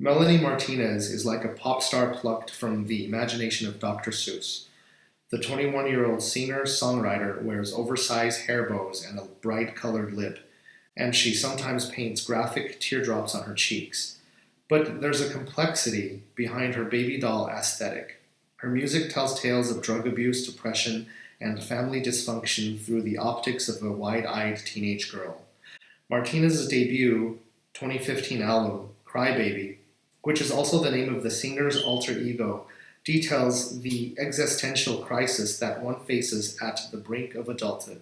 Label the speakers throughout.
Speaker 1: Melanie Martinez is like a pop star plucked from the imagination of Dr. Seuss. The 21-year-old singer-songwriter wears oversized hair bows and a bright-colored lip, and she sometimes paints graphic teardrops on her cheeks. But there's a complexity behind her baby doll aesthetic. Her music tells tales of drug abuse, depression, and family dysfunction through the optics of a wide-eyed teenage girl. Martinez's debut 2015 album, Cry Baby, which is also the name of the singer's alter ego, details the existential crisis that one faces at the brink of adulthood.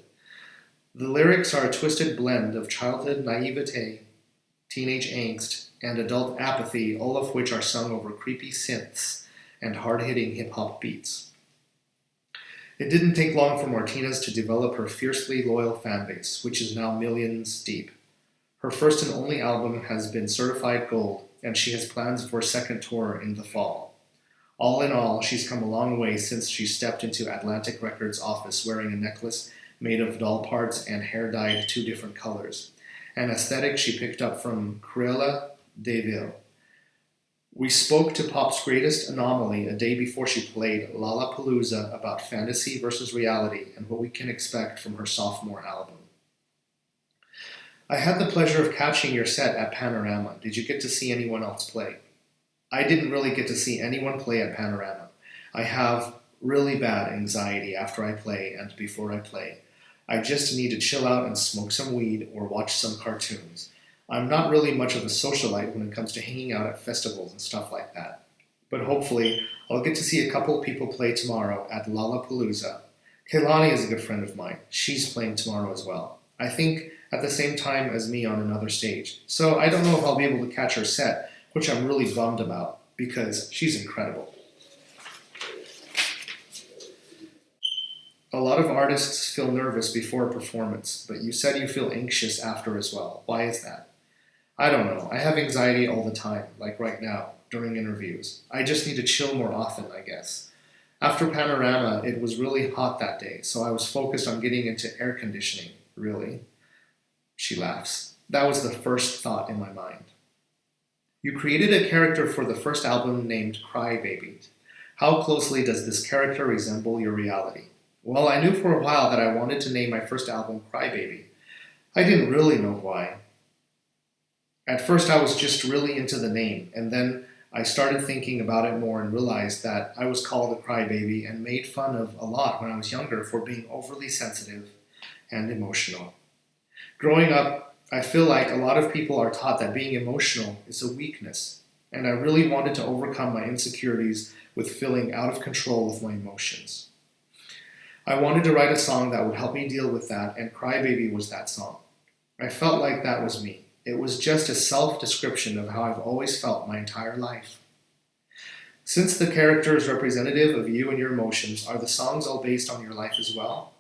Speaker 1: The lyrics are a twisted blend of childhood naivete, teenage angst, and adult apathy, all of which are sung over creepy synths and hard-hitting hip-hop beats. It didn't take long for Martinez to develop her fiercely loyal fanbase, which is now millions deep. Her first and only album has been certified gold, and she has plans for a second tour in the fall. All in all, she's come a long way since she stepped into Atlantic Records' office wearing a necklace made of doll parts and hair dyed two different colors, an aesthetic she picked up from Cruella de Vil. We spoke to pop's greatest anomaly a day before she played Lollapalooza about fantasy versus reality and what we can expect from her sophomore album. I had the pleasure of catching your set at Panorama. Did you get to see anyone else play? I didn't really get to see anyone play at Panorama. I have really bad anxiety after I play and before I play. I just need to chill out and smoke some weed or watch some cartoons. I'm not really much of a socialite when it comes to hanging out at festivals and stuff like that. But hopefully, I'll get to see a couple of people play tomorrow at Lollapalooza. Kehlani is a good friend of mine. She's playing tomorrow as well. I think at the same time as me on another stage. So I don't know if I'll be able to catch her set, which I'm really bummed about, because she's incredible. A lot of artists feel nervous before a performance, but you said you feel anxious after as well. Why is that? I don't know. I have anxiety all the time, like right now, during interviews. I just need to chill more often, I guess. After Panorama, it was really hot that day, so I was focused on getting into air conditioning, really. She laughs. That was the first thought in my mind. You created a character for the first album named Cry Baby. How closely does this character resemble your reality? Well, I knew for a while that I wanted to name my first album Cry Baby. I didn't really know why. At first, I was just really into the name, and then I started thinking about it more and realized that I was called a crybaby and made fun of a lot when I was younger for being overly sensitive and emotional. Growing up, I feel like a lot of people are taught that being emotional is a weakness, and I really wanted to overcome my insecurities with feeling out of control with my emotions. I wanted to write a song that would help me deal with that, and Cry Baby was that song. I felt like that was me. It was just a self-description of how I've always felt my entire life. Since the character is representative of you and your emotions, are the songs all based on your life as well?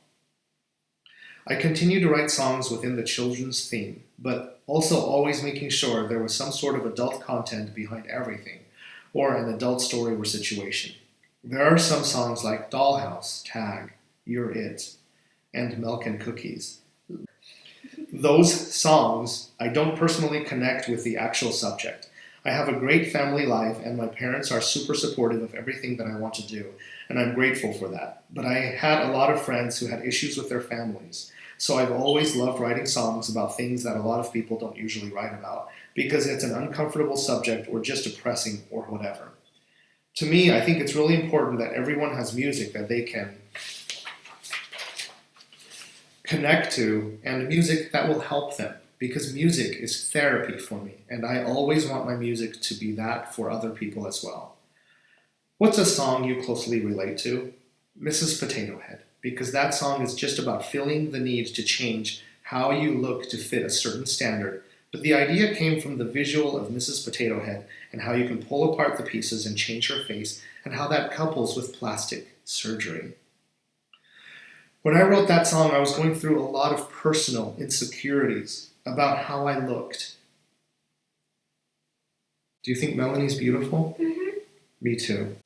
Speaker 1: I continue to write songs within the children's theme, but also always making sure there was some sort of adult content behind everything, or an adult story or situation. There are some songs like Dollhouse, Tag, You're It, and Milk and Cookies. Those songs, I don't personally connect with the actual subject. I have a great family life, and my parents are super supportive of everything that I want to do, and I'm grateful for that. But I had a lot of friends who had issues with their families, so I've always loved writing songs about things that a lot of people don't usually write about, because it's an uncomfortable subject or just depressing or whatever. To me, I think it's really important that everyone has music that they can connect to, and music that will help them, because music is therapy for me, and I always want my music to be that for other people as well. What's a song you closely relate to? Mrs. Potato Head, because that song is just about feeling the need to change how you look to fit a certain standard, but the idea came from the visual of Mrs. Potato Head and how you can pull apart the pieces and change her face, and how that couples with plastic surgery. When I wrote that song, I was going through a lot of personal insecurities about how I looked. Do you think Melanie's beautiful?
Speaker 2: Mm-hmm.
Speaker 1: Me too.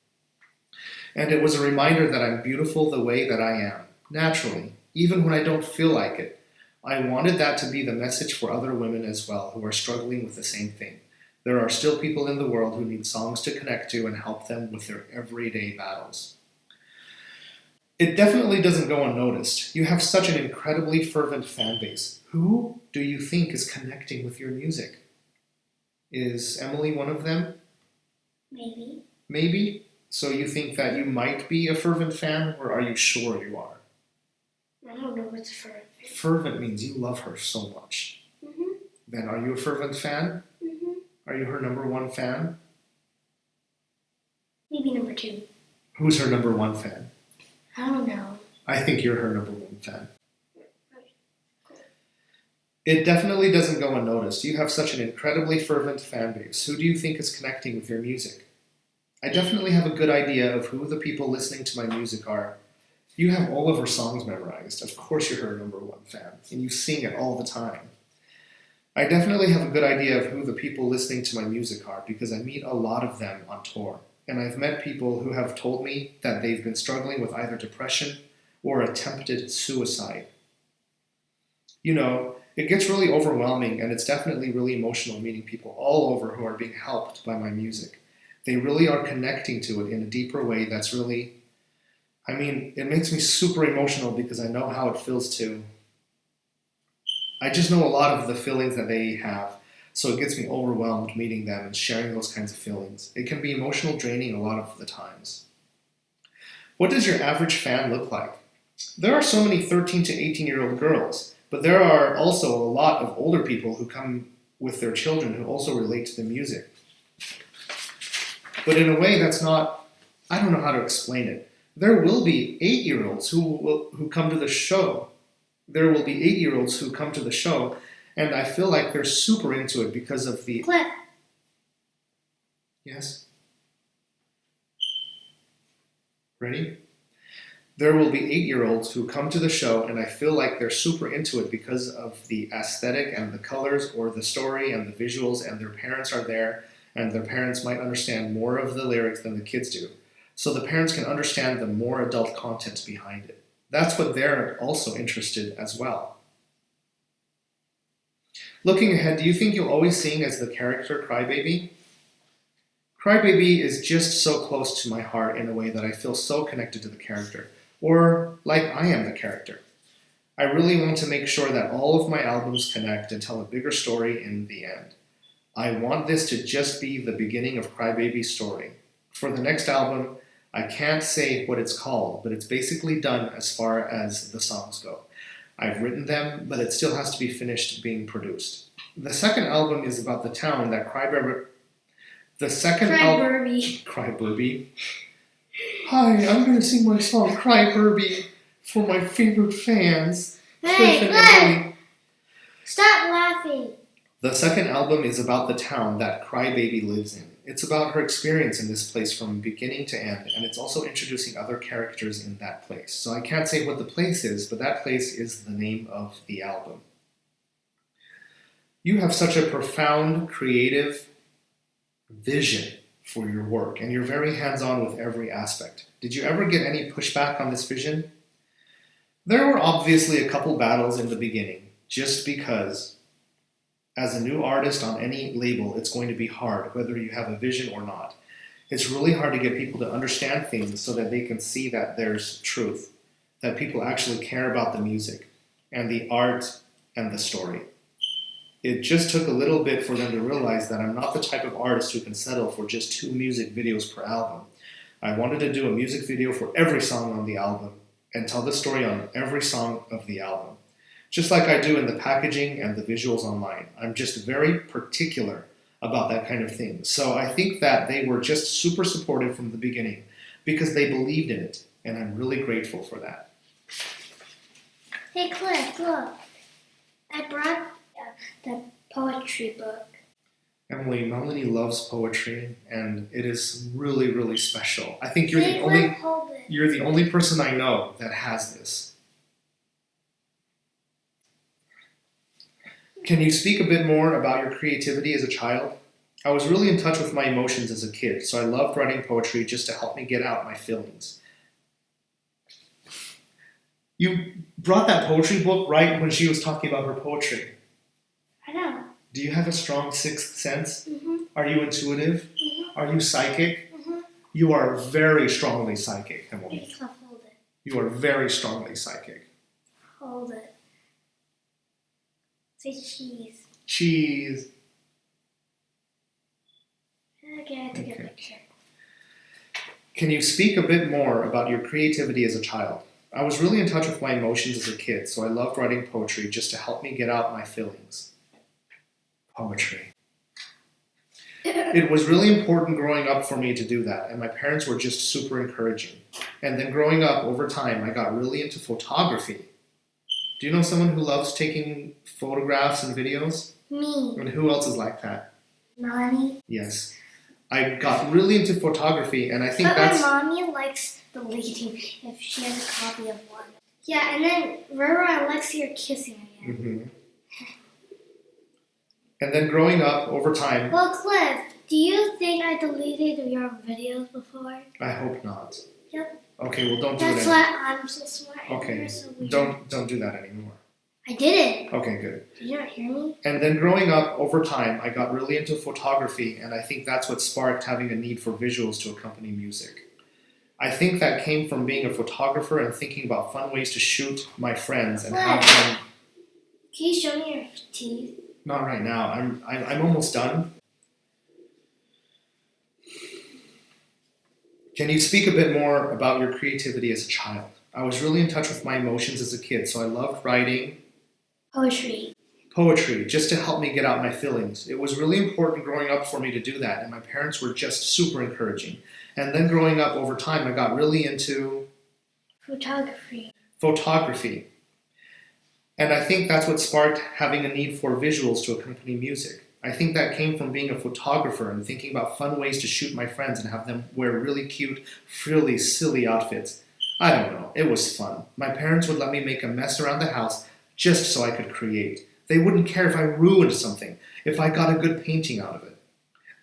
Speaker 1: And it was a reminder that I'm beautiful the way that I am, naturally, even when I don't feel like it. I wanted that to be the message for other women as well who are struggling with the same thing. There are still people in the world who need songs to connect to and help them with their everyday battles. It definitely doesn't go unnoticed. You have such an incredibly fervent fan base. Who do you think is connecting with your music? Is Emily one of them?
Speaker 2: Maybe.
Speaker 1: Maybe? So you think that you might be a fervent fan, or are you sure you are?
Speaker 2: I don't know what's fervent.
Speaker 1: Fervent means you love her so much.
Speaker 2: Mm-hmm.
Speaker 1: Then are you a fervent fan?
Speaker 2: Mm-hmm.
Speaker 1: Are you her number one fan?
Speaker 2: Maybe number 2.
Speaker 1: Who's her number one fan?
Speaker 2: I don't know.
Speaker 1: I think you're her number one fan. It definitely doesn't go unnoticed. You have such an incredibly fervent fan base. Who do you think is connecting with your music? I definitely have a good idea of who the people listening to my music are. You have all of her songs memorized. Of course you're her number one fan, and you sing it all the time. I definitely have a good idea of who the people listening to my music are because I meet a lot of them on tour. And I've met people who have told me that they've been struggling with either depression or attempted suicide. You know, it gets really overwhelming, and it's definitely really emotional meeting people all over who are being helped by my music. They really are connecting to it in a deeper way that's really, it makes me super emotional because I know how it feels to. I just know a lot of the feelings that they have, so it gets me overwhelmed meeting them and sharing those kinds of feelings. It can be emotional draining a lot of the times. What does your average fan look like? There are so many 13 to 18-year-old girls, but there are also a lot of older people who come with their children who also relate to the music. But in a way that's not, I don't know how to explain it. There will be 8-year-olds who come to the show. There will be 8-year-olds who come to the show, and I feel like they're super into it because of the...
Speaker 2: Cliff.
Speaker 1: Yes? Ready? There will be 8-year-olds who come to the show, and I feel like they're super into it because of the aesthetic and the colors or the story and the visuals, and their parents are there, and their parents might understand more of the lyrics than the kids do. So the parents can understand the more adult content behind it. That's what they're also interested as well. Looking ahead, do you think you'll always sing as the character Crybaby? Crybaby is just so close to my heart in a way that I feel so connected to the character, or like I am the character. I really want to make sure that all of my albums connect and tell a bigger story in the end. I want this to just be the beginning of Crybaby's story. For the next album, I can't say what it's called, but it's basically done as far as the songs go. I've written them, but it still has to be finished being produced. The second album is about the town that Crybaby... Crybaby. Hi, I'm going to sing my song Crybaby for my favorite fans.
Speaker 2: Hey,
Speaker 1: Cliff and Ellie.
Speaker 2: Stop laughing.
Speaker 1: The second album is about the town that Crybaby lives in. It's about her experience in this place from beginning to end, and it's also introducing other characters in that place. So I can't say what the place is, but that place is the name of the album. You have such a profound, creative vision for your work, and you're very hands-on with every aspect. Did you ever get any pushback on this vision? There were obviously a couple battles in the beginning, just because as a new artist on any label, it's going to be hard, whether you have a vision or not. It's really hard to get people to understand things so that they can see that there's truth, that people actually care about the music and the art and the story. It just took a little bit for them to realize that I'm not the type of artist who can settle for just 2 music videos per album. I wanted to do a music video for every song on the album and tell the story on every song of the album. Just like I do in the packaging and the visuals online. I'm just very particular about that kind of thing. So I think that they were just super supportive from the beginning because they believed in it, and I'm really grateful for that.
Speaker 2: Hey, Cliff, look. I brought the poetry book.
Speaker 1: Emily, Melanie loves poetry, and it is really, really special. I think you're the only person I know that has this. Can you speak a bit more about your creativity as a child? I was really in touch with my emotions as a kid, so I loved writing poetry just to help me get out my feelings. You brought that poetry book right when she was talking about her poetry.
Speaker 2: I know.
Speaker 1: Do you have a strong sixth sense?
Speaker 2: Mm-hmm.
Speaker 1: Are you intuitive?
Speaker 2: Mm-hmm.
Speaker 1: Are you psychic?
Speaker 2: Mm-hmm.
Speaker 1: You are very strongly psychic, Emily.
Speaker 2: Maybe I'll hold it.
Speaker 1: You are very strongly psychic.
Speaker 2: Hold it. Say cheese.
Speaker 1: Cheese.
Speaker 2: Okay, I took a
Speaker 1: Okay.
Speaker 2: picture.
Speaker 1: Can you speak a bit more about your creativity as a child? I was really in touch with my emotions as a kid, so I loved writing poetry just to help me get out my feelings. Poetry. It was really important growing up for me to do that, and my parents were just super encouraging. And then growing up, over time, I got really into photography. Do you know someone who loves taking photographs and videos?
Speaker 2: Me.
Speaker 1: And who else is like that?
Speaker 2: Mommy.
Speaker 1: Yes. I got really into photography, and I think
Speaker 2: But
Speaker 1: that's...
Speaker 2: my mommy likes deleting if she has a copy of one. Yeah, and then Roro and Lexi are kissing again.
Speaker 1: Mhm. And then growing up, over time...
Speaker 2: Well, Cliff, do you think I deleted your videos before?
Speaker 1: I hope not.
Speaker 2: Yep.
Speaker 1: Okay, well, don't do
Speaker 2: That's
Speaker 1: it
Speaker 2: why
Speaker 1: anymore.
Speaker 2: I'm so smart. And
Speaker 1: Okay,
Speaker 2: you're so weird.
Speaker 1: don't do that anymore.
Speaker 2: I did it.
Speaker 1: Okay, good.
Speaker 2: Did you not hear me?
Speaker 1: And then growing up, over time, I got really into photography, and I think that's what sparked having a need for visuals to accompany music. I think that came from being a photographer and thinking about fun ways to shoot my friends and have them...
Speaker 2: Can you show me your teeth?
Speaker 1: Not right now. I'm almost done. Can you speak a bit more about your creativity as a child? I was really in touch with my emotions as a kid, so I loved writing poetry just to help me get out my feelings. It was really important growing up for me to do that, and my parents were just super encouraging. And then growing up over time, I got really into photography. And I think that's what sparked having a need for visuals to accompany music. I think that came from being a photographer and thinking about fun ways to shoot my friends and have them wear really cute, frilly, silly outfits. I don't know, it was fun. My parents would let me make a mess around the house just so I could create. They wouldn't care if I ruined something, if I got a good painting out of it.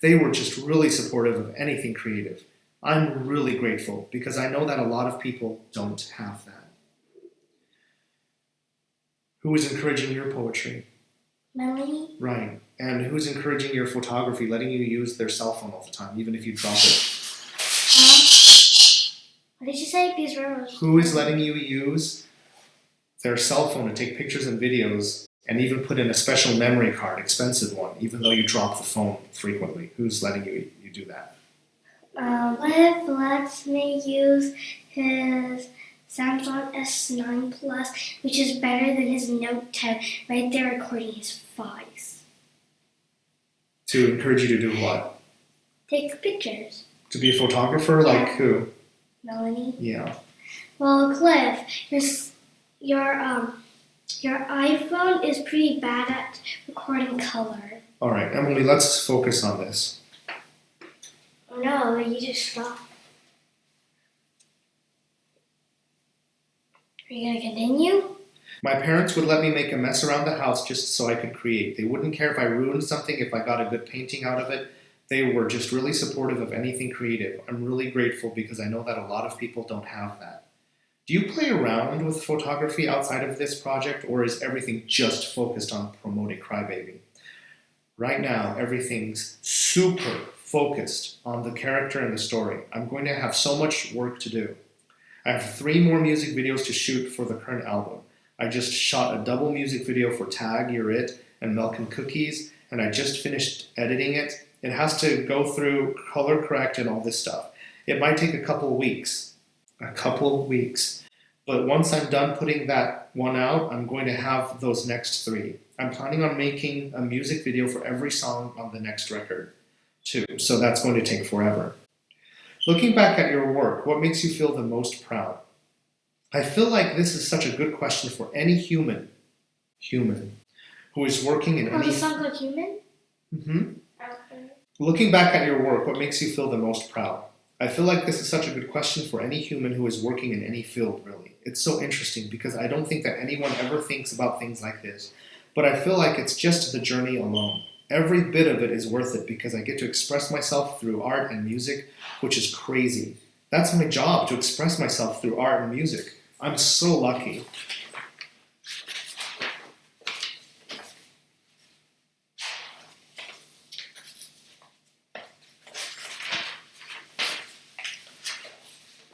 Speaker 1: They were just really supportive of anything creative. I'm really grateful because I know that a lot of people don't have that. Who is encouraging your poetry?
Speaker 2: Melanie?
Speaker 1: Right. And who's encouraging your photography, letting you use their cell phone all the time, even if you drop it?
Speaker 2: What did you say? Because Roro's...
Speaker 1: Who is letting you use their cell phone to take pictures and videos and even put in a special memory card, expensive one, even though you drop the phone frequently? Who's letting you do that?
Speaker 2: Liv lets me use his Samsung S9 Plus, which is better than his Note 10, right there recording his files.
Speaker 1: To encourage you to do what?
Speaker 2: Take pictures.
Speaker 1: To be a photographer? Like who?
Speaker 2: Melanie?
Speaker 1: Yeah.
Speaker 2: Well, Cliff, your iPhone is pretty bad at recording color.
Speaker 1: All right, Emily, let's focus on this.
Speaker 2: Oh no, you just stopped. Are you going to continue?
Speaker 1: My parents would let me make a mess around the house just so I could create. They wouldn't care if I ruined something, if I got a good painting out of it. They were just really supportive of anything creative. I'm really grateful because I know that a lot of people don't have that. Do you play around with photography outside of this project, or is everything just focused on promoting Crybaby? Right now, everything's super focused on the character and the story. I'm going to have so much work to do. I have 3 more music videos to shoot for the current album. I just shot a double music video for Tag, You're It, and Milk and Cookies, and I just finished editing it. It has to go through color correct and all this stuff. It might take a couple weeks. But once I'm done putting that one out, I'm going to have those next 3. I'm planning on making a music video for every song on the next record, too, so that's going to take forever. Looking back at your work, what makes you feel the most proud? I feel like this is such a good question for any human who is working in any...
Speaker 2: the song called Human?
Speaker 1: Mm-hmm.
Speaker 2: Okay.
Speaker 1: Looking back at your work, what makes you feel the most proud? I feel like this is such a good question for any human who is working in any field, really. It's so interesting because I don't think that anyone ever thinks about things like this. But I feel like it's just the journey alone. Every bit of it is worth it because I get to express myself through art and music, which is crazy. That's my job, to express myself through art and music. I'm so lucky.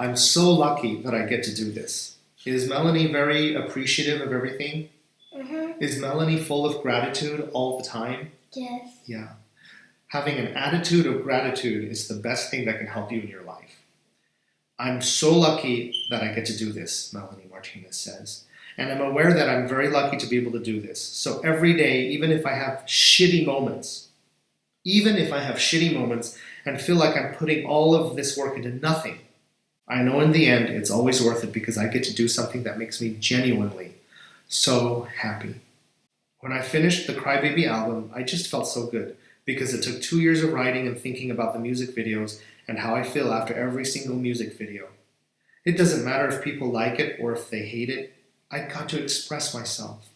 Speaker 1: I'm so lucky that I get to do this. Is Melanie very appreciative of everything?
Speaker 2: Mm-hmm.
Speaker 1: Is Melanie full of gratitude all the time?
Speaker 2: Yes.
Speaker 1: Yeah. Having an attitude of gratitude is the best thing that can help you in your life. I'm so lucky that I get to do this, Melanie Martinez says. And I'm aware that I'm very lucky to be able to do this. So every day, even if I have shitty moments and feel like I'm putting all of this work into nothing, I know in the end it's always worth it because I get to do something that makes me genuinely so happy. When I finished the Crybaby album, I just felt so good because it took 2 years of writing and thinking about the music videos and how I feel after every single music video. It doesn't matter if people like it or if they hate it. I got to express myself.